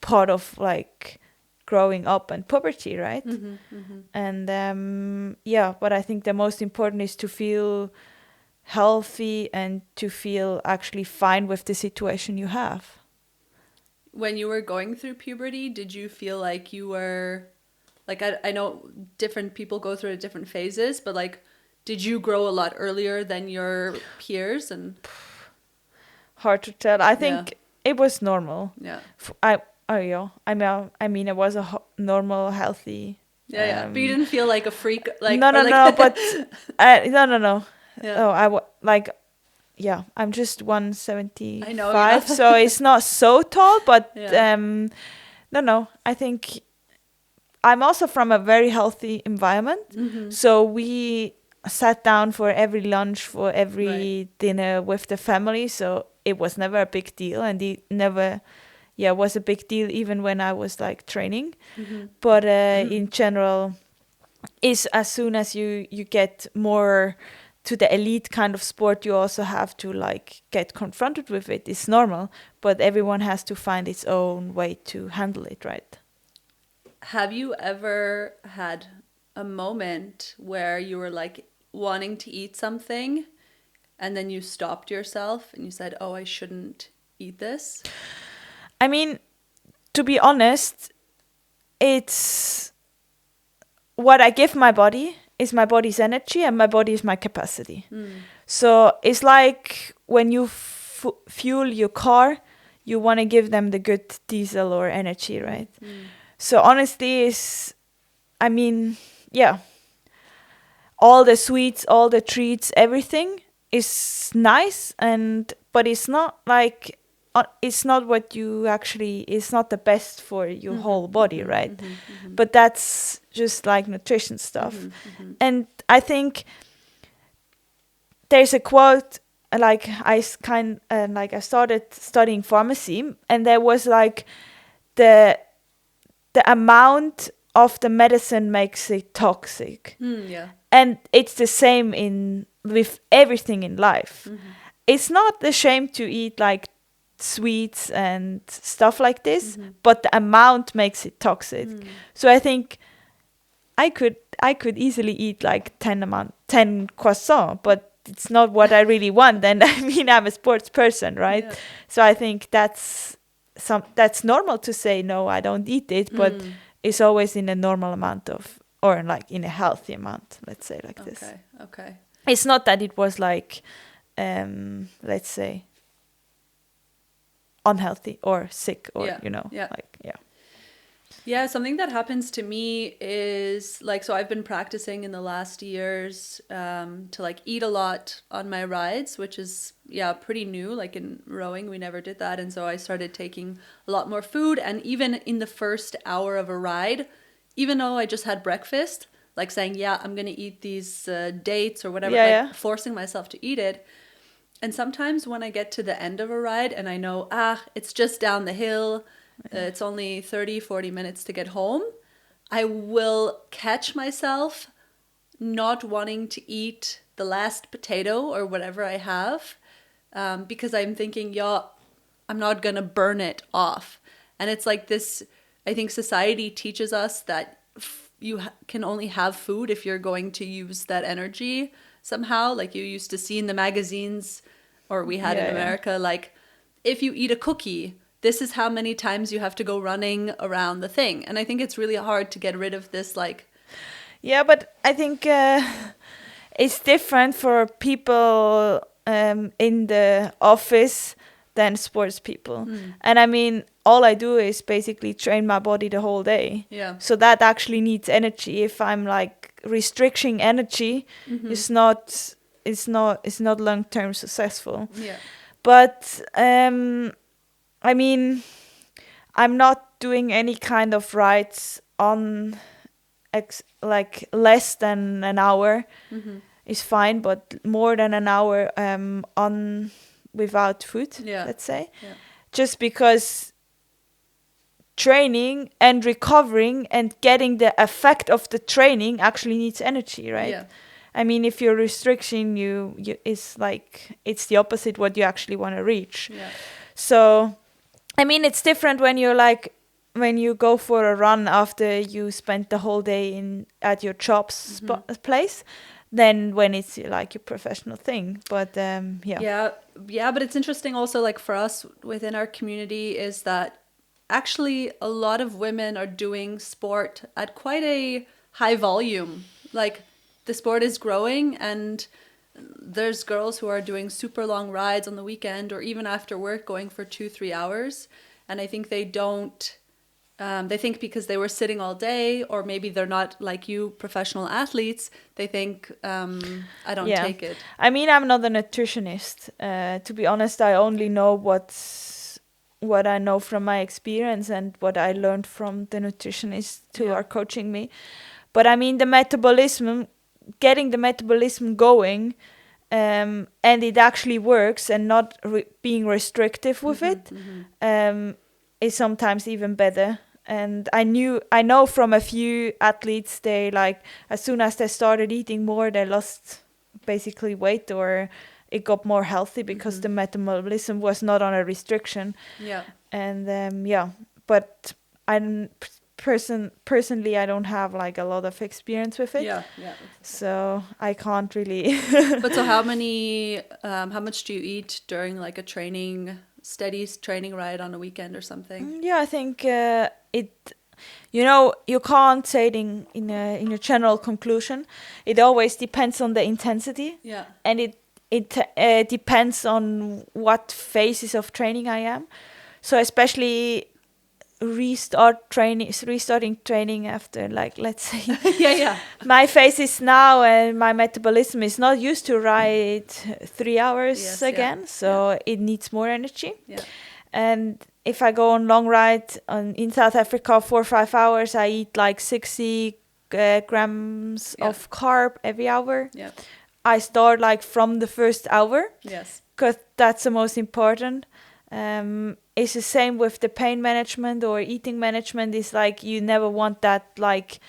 Speaker 1: part of like growing up and puberty, right? And but I think the most important is to feel healthy and to feel actually fine with the situation you have.
Speaker 2: When you were going through puberty, did you feel like you were, like, I know different people go through different phases, but like, did you grow a lot earlier than your peers? And
Speaker 1: hard to tell. I think it was normal. I mean, it was a normal, healthy.
Speaker 2: But you didn't feel like a freak, like
Speaker 1: no, but no.
Speaker 2: Yeah.
Speaker 1: I'm just 175.
Speaker 2: I know.
Speaker 1: So it's not so tall, but no. I think I'm also from a very healthy environment. So we sat down for every lunch, for every dinner with the family. So it was never a big deal, and it never was a big deal even when I was like training. But in general, is as soon as you get more to the elite kind of sport, you also have to like get confronted with it. It's normal, but everyone has to find its own way to handle it, right?
Speaker 2: Have you ever had a moment where you were like wanting to eat something and then you stopped yourself and you said, oh, I shouldn't eat this?
Speaker 1: I mean, to be honest, it's what I give my body is my body's energy, and my body is my capacity. So it's like when you fuel your car, you want to give them the good diesel or energy, right? So honestly, all the sweets, all the treats, everything is nice, but it's not like it's not what you actually. It's not the best for your whole body, right? But that's just like nutrition stuff, and I think there's a quote. Like I started studying pharmacy, and there was like the amount of the medicine makes it toxic. And it's the same with everything in life. It's not a shame to eat like sweets and stuff like this, but the amount makes it toxic. So I think I could easily eat like 10 croissants, but it's not what I really want. And I mean, I'm a sports person, right? Yeah. So I think that's normal to say, no, I don't eat it, but it's always in a normal amount or like in a healthy amount, let's say like this.
Speaker 2: Okay.
Speaker 1: It's not that it was like, let's say, unhealthy or sick or,
Speaker 2: Yeah, something that happens to me is like, so I've been practicing in the last years to like eat a lot on my rides, which is, pretty new. Like in rowing, we never did that. And so I started taking a lot more food. And even in the first hour of a ride, even though I just had breakfast, like saying, I'm going to eat these dates or whatever, forcing myself to eat it. And sometimes when I get to the end of a ride and I know, it's just down the hill, it's only 30, 40 minutes to get home, I will catch myself not wanting to eat the last potato or whatever I have because I'm thinking, I'm not going to burn it off. And it's like this, I think society teaches us that you can only have food if you're going to use that energy somehow. Like you used to see in the magazines, or we had in America, like if you eat a cookie, this is how many times you have to go running around the thing. And I think it's really hard to get rid of this, like...
Speaker 1: Yeah, but I think it's different for people in the office than sports people. And I mean, all I do is basically train my body the whole day.
Speaker 2: Yeah.
Speaker 1: So that actually needs energy. If I'm like restricting energy, it's not long-term successful.
Speaker 2: Yeah.
Speaker 1: But I mean, I'm not doing any kind of rides on like less than an hour is fine, but more than an hour on without food, let's say. Yeah. Just because training and recovering and getting the effect of the training actually needs energy, right? Yeah. I mean, if you're restricting, it's like it's the opposite what you actually want to reach. Yeah. So, I mean, it's different when you go for a run after you spent the whole day at your job's place, than when it's like your professional thing. But
Speaker 2: but it's interesting also, like for us within our community, is that actually a lot of women are doing sport at quite a high volume. Like the sport is growing, and there's girls who are doing super long rides on the weekend or even after work going for 2-3 hours. And I think they don't, they think because they were sitting all day, or maybe they're not like you, professional athletes, they think, I don't take it.
Speaker 1: I mean, I'm not a nutritionist. To be honest, I only know what I know from my experience and what I learned from the nutritionists who are coaching me. But I mean, getting the metabolism going, and it actually works, and not being restrictive with it, is sometimes even better. And I know from a few athletes, they like as soon as they started eating more, they lost basically weight, or it got more healthy because the metabolism was not on a restriction. Yeah. And but I'm personally, I don't have like a lot of experience with it. Yeah. So I can't really.
Speaker 2: But so how much do you eat during like a steady training ride on a weekend or something?
Speaker 1: Yeah, I think you can't say it in a general conclusion. It always depends on the intensity.
Speaker 2: Yeah.
Speaker 1: And it depends on what phases of training I am. So especially restarting training after, like, let's say, my phase is now, and my metabolism is not used to ride 3 hours again, so it needs more energy. And if I go on long ride in South Africa 4 or 5 hours, I eat like 60 grams of carb every hour. I start like from the first hour, because that's the most important. It's the same with the pain management or eating management. It's like you never want that, like,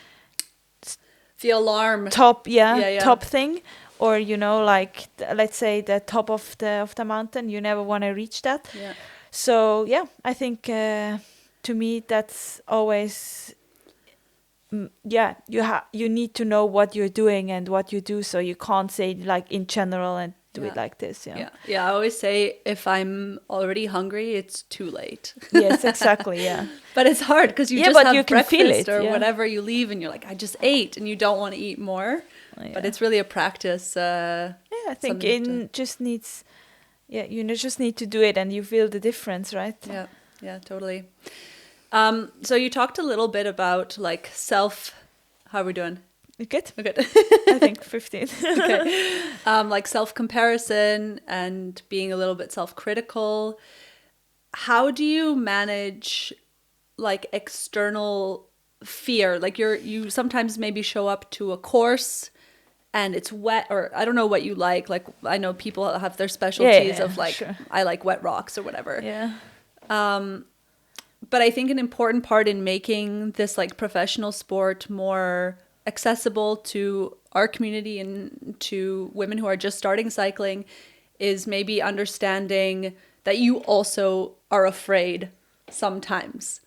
Speaker 2: the alarm
Speaker 1: top thing, or like let's say the top of the mountain. You never want to reach that. So I think to me that's always you need to know what you're doing and what you do, so you can't say like in general and do it like this.
Speaker 2: I always say if I'm already hungry, it's too late.
Speaker 1: Yes, exactly.
Speaker 2: But it's hard because you just have
Speaker 1: you can
Speaker 2: breakfast
Speaker 1: feel it,
Speaker 2: or whatever, you leave and you're like, I just ate, and you don't want to eat more. But it's really a practice.
Speaker 1: I think it just needs you just need to do it, and you feel the difference, right?
Speaker 2: Yeah, totally. So you talked a little bit about like how are we doing?
Speaker 1: Good.
Speaker 2: Good.
Speaker 1: I think 15.
Speaker 2: Okay. Like self-comparison and being a little bit self-critical. How do you manage like external fear? Like you sometimes maybe show up to a course and it's wet, or I don't know what you like. Like I know people have their specialties of like, I like wet rocks or whatever. But I think an important part in making this like professional sport more accessible to our community and to women who are just starting cycling is maybe understanding that you also are afraid sometimes.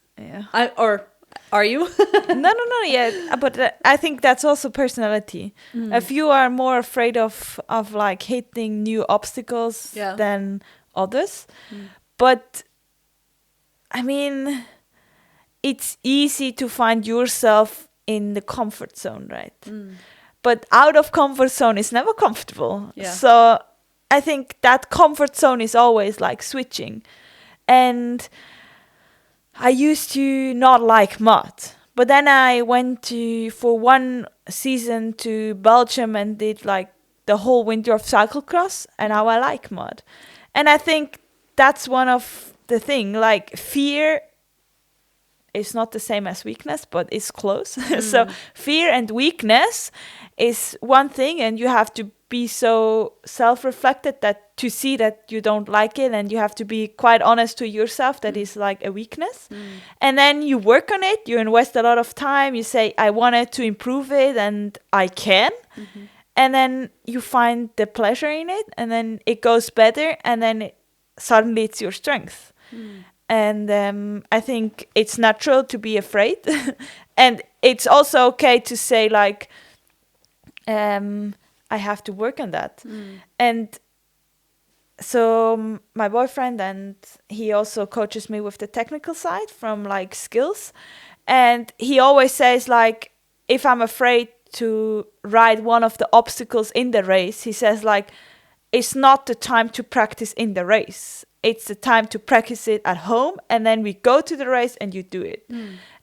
Speaker 2: Or are you?
Speaker 1: No. Yeah, but I think that's also personality. If you are more afraid of like hitting new obstacles than others, but I mean, it's easy to find yourself in the comfort zone, right? But out of comfort zone is never comfortable. So I think that comfort zone is always like switching. And I used to not like mud, but then I went for one season to Belgium and did like the whole winter of cyclocross, and now I like mud. And I think that's one of the thing, like fear is not the same as weakness, but it's close. So fear and weakness is one thing, and you have to be so self-reflected that to see that you don't like it, and you have to be quite honest to yourself that is like a weakness. And then you work on it, you invest a lot of time, you say, I wanted to improve it and I can. And then you find the pleasure in it, and then it goes better, and then suddenly it's your strength. And I think it's natural to be afraid. And it's also okay to say like, I have to work on that. And so my boyfriend, and he also coaches me with the technical side from like skills. And he always says like, if I'm afraid to ride one of the obstacles in the race, he says like, it's not the time to practice in the race. It's the time to practice it at home, and then we go to the race and you do it.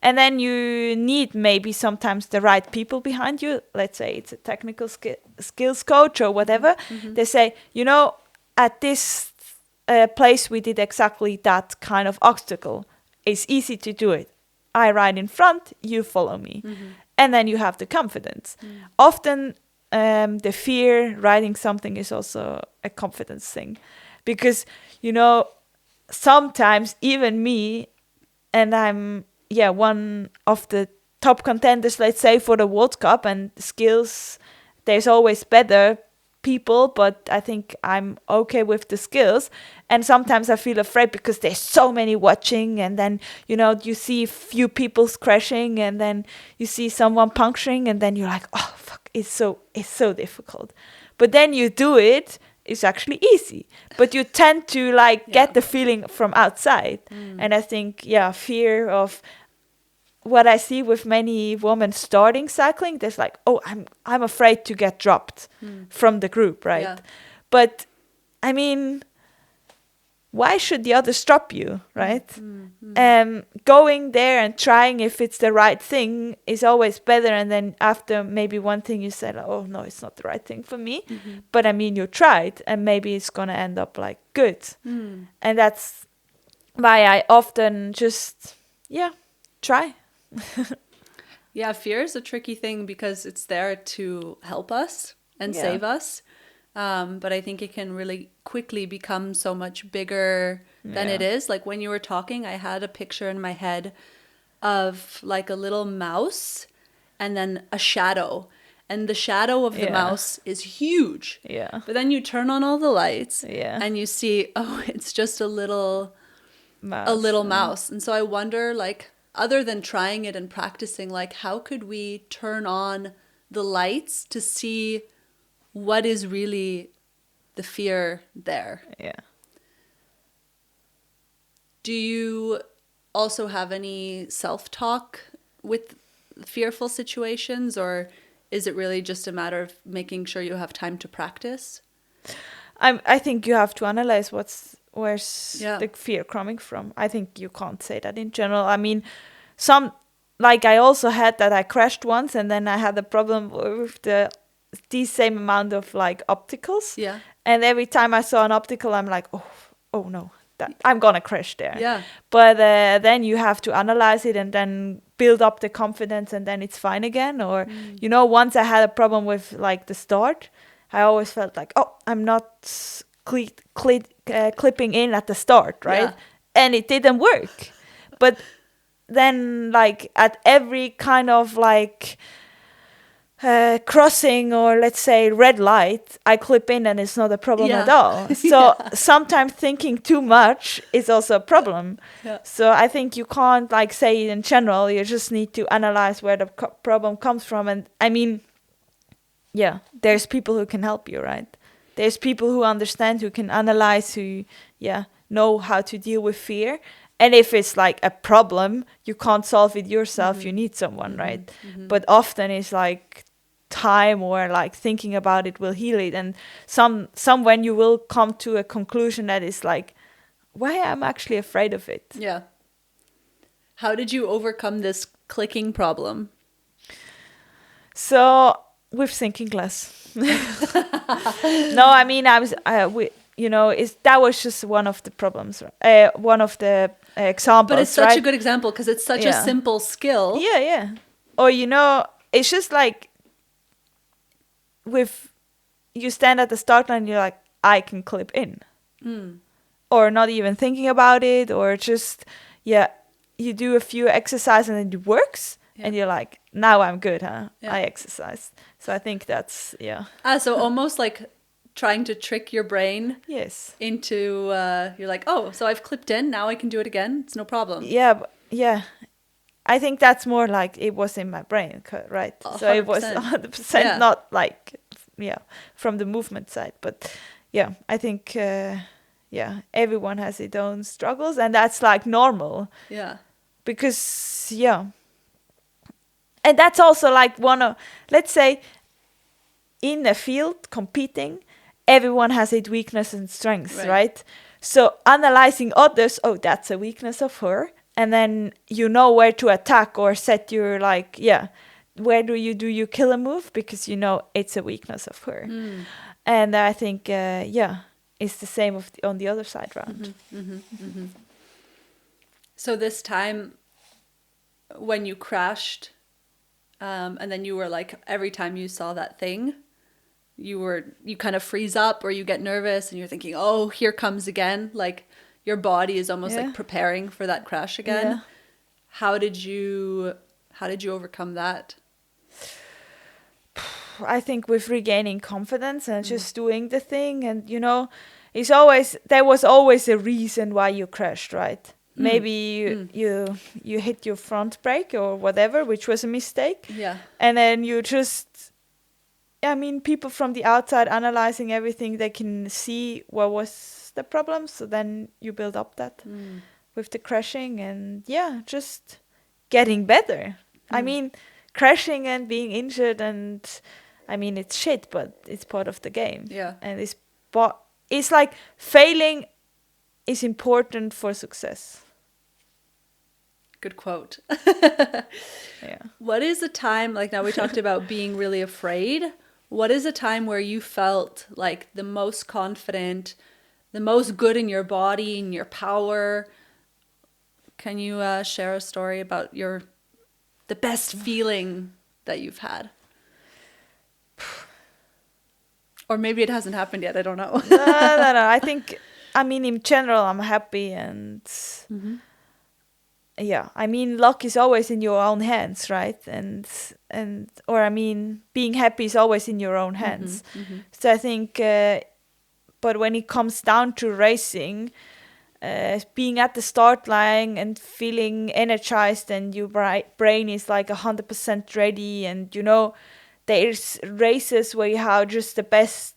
Speaker 1: And then you need maybe sometimes the right people behind you. Let's say it's a technical skills coach or whatever. They say, at this place we did exactly that kind of obstacle. It's easy to do it. I ride in front, you follow me. And then you have the confidence. Often the fear riding something is also a confidence thing. Because, sometimes even me, and I'm, one of the top contenders, let's say, for the World Cup, and skills, there's always better people, but I think I'm okay with the skills. And sometimes I feel afraid because there's so many watching, and then, you see a few people crashing, and then you see someone puncturing, and then you're like, oh, fuck, it's so difficult. But then you do it, it's actually easy, but you tend to get the feeling from outside. And I think fear of what I see with many women starting cycling, there's like, oh, I'm afraid to get dropped from the group, right? But I mean, why should the other stop you, right? Going there and trying if it's the right thing is always better. And then after maybe one thing you said, oh no, it's not the right thing for me. But I mean, you tried, and maybe it's gonna end up like good. And that's why I often just try.
Speaker 2: Yeah, fear is a tricky thing because it's there to help us and save us. But I think it can really quickly become so much bigger than it is. Like when you were talking, I had a picture in my head of like a little mouse and then a shadow. And the shadow of the mouse is huge.
Speaker 1: Yeah.
Speaker 2: But then you turn on all the lights
Speaker 1: and
Speaker 2: you see, oh, it's just a little mouse. And so I wonder, like, other than trying it and practicing, like, how could we turn on the lights to see what is really the fear there?
Speaker 1: Yeah.
Speaker 2: Do you also have any self-talk with fearful situations, or is it really just a matter of making sure you have time to practice?
Speaker 1: I think you have to analyze where's the fear coming from. I think you can't say that in general. I mean, I also had that I crashed once, and then I had a problem with the same amount of like opticals.
Speaker 2: Yeah.
Speaker 1: And every time I saw an optical, I'm like, oh no, I'm gonna crash there.
Speaker 2: Yeah.
Speaker 1: But then you have to analyze it and then build up the confidence, and then it's fine again. Or once I had a problem with like the start, I always felt like, oh, I'm not clipping in at the start, right?
Speaker 2: Yeah.
Speaker 1: And it didn't work. But then like at every kind of like crossing, or let's say red light, I clip in and it's not a problem at all. So sometimes thinking too much is also a problem. So I think you can't like say in general, you just need to analyze where the problem comes from. And I mean, there's people who can help you, right? There's people who understand, who can analyze, who know how to deal with fear. And if it's like a problem, you can't solve it yourself, you need someone, right? But often it's like time or like thinking about it will heal it. And when you will come to a conclusion that is like, why I'm actually afraid of it.
Speaker 2: Yeah. How did you overcome this clicking problem?
Speaker 1: So with thinking less. No, I mean, that was just one of the problems, one of the examples.
Speaker 2: But it's such a good example because it's such a simple skill.
Speaker 1: Yeah. Or, it's just like you stand at the start line and you're like, I can clip in. Or not even thinking about it, or just, you do a few exercises and it works. And you're like, now I'm good, huh? I exercised. So I think that's,
Speaker 2: so almost like trying to trick your brain into, you're like, oh, so I've clipped in, now I can do it again. It's no problem.
Speaker 1: Yeah. I think that's more like it was in my brain, right? 100%. So it was 100% not like, from the movement side. But I think, everyone has its own struggles, and that's like normal.
Speaker 2: Yeah.
Speaker 1: Because, and that's also like let's say, in a field competing, everyone has its weakness and strengths, right? So analyzing others, oh, that's a weakness of her. And then you know where to attack or set your like, where do you kill a move? Because it's a weakness of her. And I think, it's the same on the other side round.
Speaker 2: So this time when you crashed, and then you were like, every time you saw that thing, you kind of freeze up or you get nervous and you're thinking, oh, here comes again. Like your body is almost like preparing for that crash again.
Speaker 1: Yeah.
Speaker 2: How did you overcome that?
Speaker 1: I think with regaining confidence and just doing the thing, and there was always a reason why you crashed, right? Maybe you hit your front brake or whatever, which was a mistake.
Speaker 2: Yeah.
Speaker 1: And then you just, people from the outside analyzing everything, they can see what was the problem. So then you build up that with the crashing and just getting better. I mean, crashing and being injured, and it's shit, but it's part of the game.
Speaker 2: Yeah.
Speaker 1: And it's but it's like failing is important for success.
Speaker 2: Good quote.
Speaker 1: Yeah.
Speaker 2: What is a time, like now we talked about being really afraid. What is a time where you felt like the most confident, the most good in your body, in your power? Can you share a story about the best feeling that you've had? Or maybe it hasn't happened yet. I don't know.
Speaker 1: No. I mean, in general, I'm happy and yeah. I mean, luck is always in your own hands, right? Or I mean, being happy is always in your own hands. So I think, but when it comes down to racing, being at the start line and feeling energized and your brain is like 100% ready, and there's races where you have just the best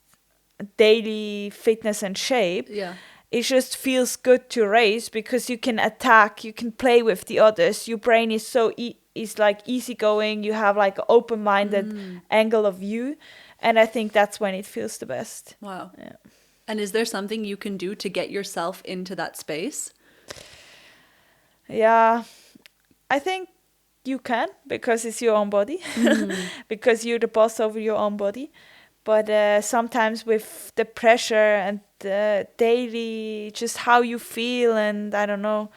Speaker 1: daily fitness and shape.
Speaker 2: Yeah.
Speaker 1: It just feels good to race because you can attack, you can play with the others. Your brain is so is like easygoing. You have like an open-minded angle of view, and I think that's when it feels the best.
Speaker 2: Wow.
Speaker 1: Yeah.
Speaker 2: And is there something you can do to get yourself into that space?
Speaker 1: Yeah, I think you can, because it's your own body, because you're the boss over your own body. But sometimes with the pressure and the daily, just how you feel and I don't know,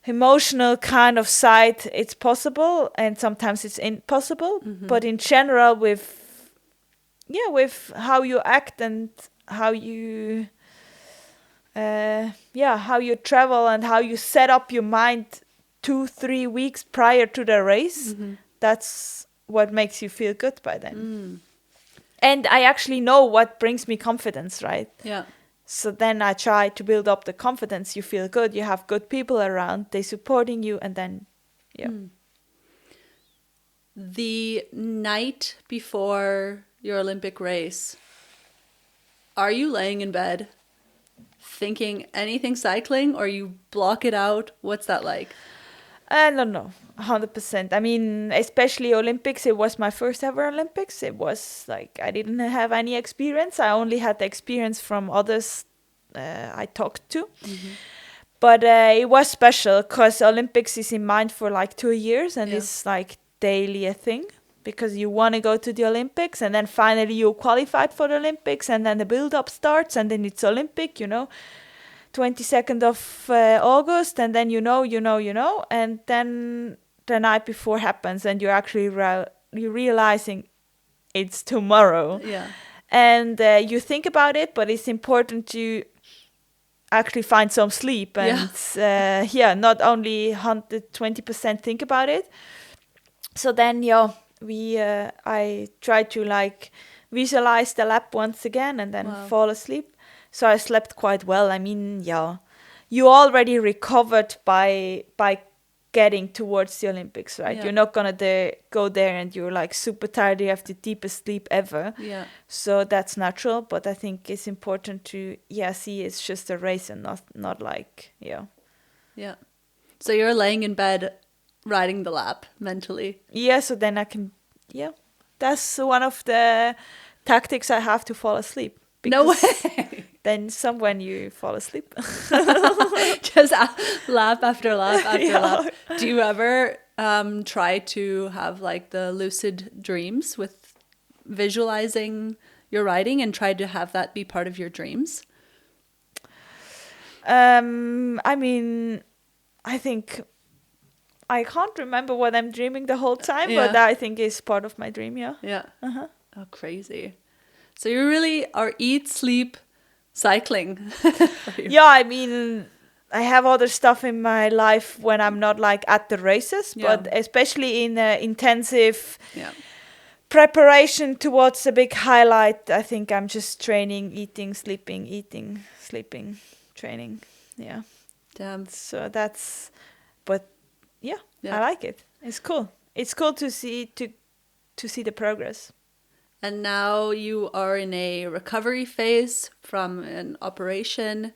Speaker 1: emotional kind of side, it's possible and sometimes it's impossible. But in general, with how you act and how you how you travel and how you set up your mind 2-3 weeks prior to the race, that's what makes you feel good by then. And I actually know what brings me confidence, right?
Speaker 2: Yeah.
Speaker 1: So then I try to build up the confidence. You feel good, you have good people around, they supporting you, and then
Speaker 2: The night before your Olympic race, are you laying in bed thinking anything cycling, or you block it out? What's that like?
Speaker 1: I don't know, 100%. I mean, especially Olympics, it was my first ever Olympics. It was like I didn't have any experience. I only had the experience from others I talked to. But it was special because Olympics is in mind for like 2 years, and it's like daily a thing, because you want to go to the Olympics, and then finally you qualified for the Olympics, and then the build-up starts, and then it's Olympic, 22nd of August, and then and then the night before happens, and you're actually you're realizing it's tomorrow.
Speaker 2: Yeah.
Speaker 1: And you think about it, but it's important to actually find some sleep and not only 120% think about it. So then I try to like visualize the lap once again and then fall asleep. So I slept quite well. I mean, you already recovered by getting towards the Olympics, right? You're not gonna go there and you're like super tired. You have the deepest sleep ever.
Speaker 2: Yeah.
Speaker 1: So that's natural, but I think it's important to see it's just a race and not like
Speaker 2: Yeah. So you're laying in bed riding the lap mentally.
Speaker 1: Yeah. So then I can that's one of the tactics I have to fall asleep.
Speaker 2: No way.
Speaker 1: Then when you fall asleep.
Speaker 2: Just lap after lap after lap. Do you ever try to have like the lucid dreams with visualizing your riding and try to have that be part of your dreams?
Speaker 1: I mean, I think I can't remember what I'm dreaming the whole time, but I think it's part of my dream,
Speaker 2: Yeah. Oh, crazy. So you really are eat, sleep, cycling.
Speaker 1: Yeah, I mean, I have other stuff in my life when I'm not like at the races, but especially in intensive preparation towards a big highlight, I think I'm just training, eating, sleeping, training. Yeah.
Speaker 2: Damn.
Speaker 1: So that's, but I like it. It's cool. It's cool to see the progress.
Speaker 2: And now you are in a recovery phase from an operation.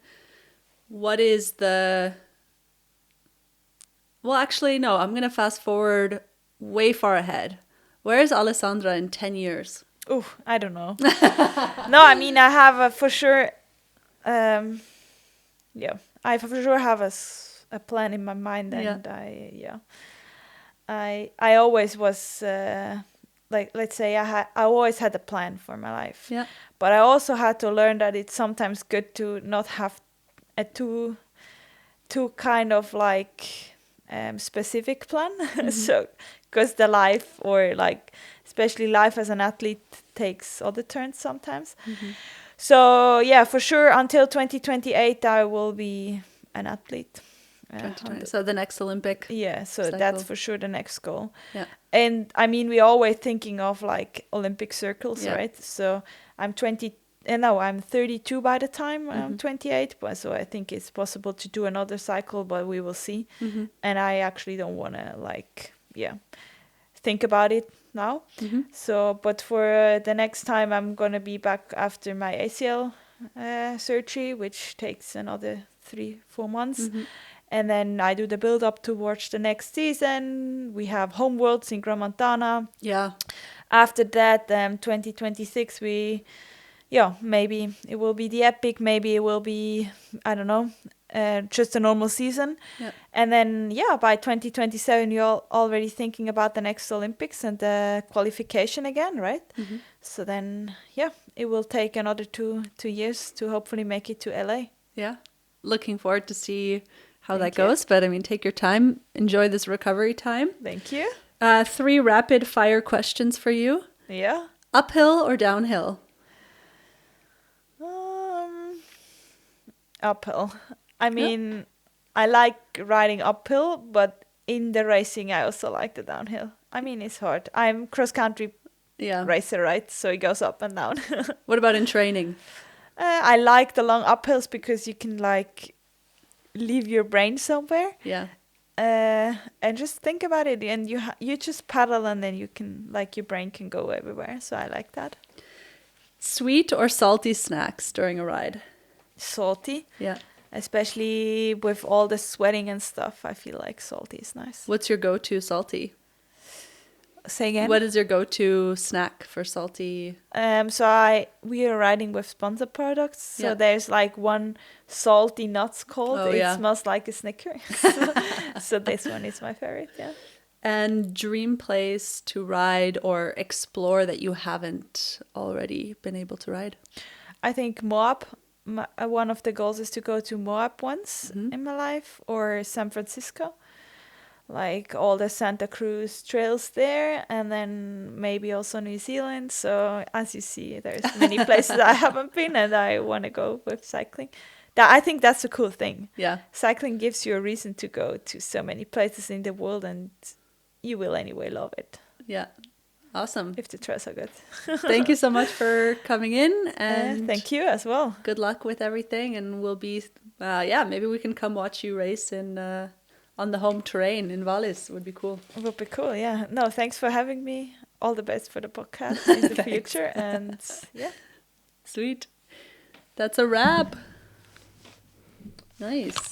Speaker 2: What is well, actually, no, I'm going to fast forward way far ahead. Where is Alessandra in 10 years?
Speaker 1: Oh, I don't know. No, I mean, I have for sure. Yeah, I for sure have a plan in my mind, and I always was like, let's say I always had a plan for my life.
Speaker 2: Yeah.
Speaker 1: But I also had to learn that it's sometimes good to not have a too kind of like specific plan. So because the life, or like especially life as an athlete, takes other turns sometimes. So yeah, for sure until 2028 I will be an athlete.
Speaker 2: So the next Olympic.
Speaker 1: Yeah, so
Speaker 2: cycle.
Speaker 1: that's for sure the next goal.
Speaker 2: Yeah.
Speaker 1: And I mean, we're always thinking of like Olympic circles, right? So I'm 32 by the time I'm 28, but so I think it's possible to do another cycle, but we will see. And I actually don't want to think about it now. So, but for the next time, I'm gonna be back after my ACL surgery, which takes another 3-4 months. And then I do the build up towards the next season. We have home worlds in Gran Montana.
Speaker 2: Yeah.
Speaker 1: After that, 2026, maybe it will be the epic. Maybe it will be, I don't know, just a normal season.
Speaker 2: Yeah.
Speaker 1: And then, by 2027, you're already thinking about the next Olympics and the qualification again, right? So then, it will take another two years to hopefully make it to LA.
Speaker 2: Yeah. Looking forward to see how that goes. But I mean, take your time. Enjoy this recovery time.
Speaker 1: Thank you.
Speaker 2: 3 rapid fire questions for you.
Speaker 1: Yeah.
Speaker 2: Uphill or downhill?
Speaker 1: Uphill. I mean, I like riding uphill, but in the racing, I also like the downhill. I mean, it's hard. I'm cross-country racer, right? So it goes up and down.
Speaker 2: What about in training?
Speaker 1: I like the long uphills because you can like leave your brain somewhere.
Speaker 2: Yeah.
Speaker 1: And just think about it, and you just paddle, and then you can your brain can go everywhere. So I like that.
Speaker 2: Sweet or salty snacks during a ride?
Speaker 1: Salty.
Speaker 2: Yeah.
Speaker 1: Especially with all the sweating and stuff, I feel like salty is nice.
Speaker 2: What's your go-to salty?
Speaker 1: Say again?
Speaker 2: What is your go-to snack for salty?
Speaker 1: So we are riding with sponsor products. So there's like one salty nuts called. It smells like a Snicker. So this one is my favorite, yeah.
Speaker 2: And dream place to ride or explore that you haven't already been able to ride?
Speaker 1: I think Moab. One of the goals is to go to Moab once in my life, or San Francisco. Like all the Santa Cruz trails there, and then maybe also New Zealand. So as you see, there's many places I haven't been, and I want to go with cycling. I think that's a cool thing.
Speaker 2: Yeah.
Speaker 1: Cycling gives you a reason to go to so many places in the world, and you will anyway love it.
Speaker 2: Yeah. Awesome.
Speaker 1: If the trails are good.
Speaker 2: Thank you so much for coming in. And
Speaker 1: thank you as well.
Speaker 2: Good luck with everything. And we'll be, maybe we can come watch you race in on the home terrain in Wallis. Would be cool.
Speaker 1: It would be cool, yeah. No, thanks for having me. All the best for the podcast in the future. And
Speaker 2: Sweet. That's a wrap. Nice.